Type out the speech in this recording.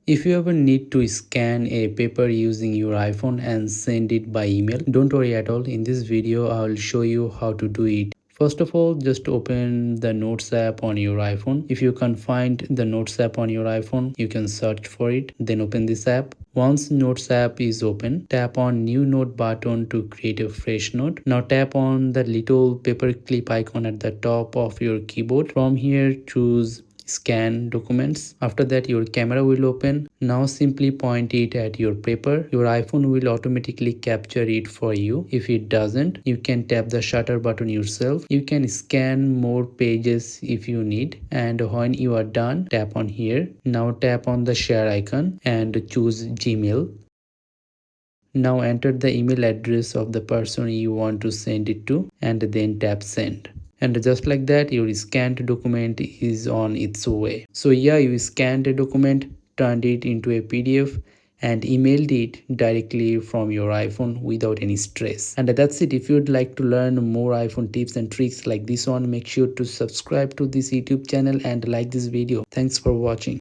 If you ever need to scan a paper using your iPhone and send it by email, don't worry at all. In this video, I will show you how to do it. First of all, just open the Notes app on your iPhone. If you can't find the Notes app on your iPhone, you can search for it. Then open this app. Once Notes app is open, tap on New Note button to create a fresh note. Now tap on the little paperclip icon at the top of your keyboard. From here, choose Scan Documents. After that, your camera will open. Now simply point it at your paper. Your iPhone will automatically capture it for you. If it doesn't, you can tap the shutter button yourself. You can scan more pages if you need, and when you are done, tap on here. Now tap on the share icon and choose Gmail. Now enter the email address of the person you want to send it to and then tap send. And just like that, your scanned document is on its way. So yeah, you scanned a document, turned it into a PDF and emailed it directly from your iPhone without any stress. And that's it. If you'd like to learn more iPhone tips and tricks like this one, make sure to subscribe to this YouTube channel and like this video. Thanks for watching.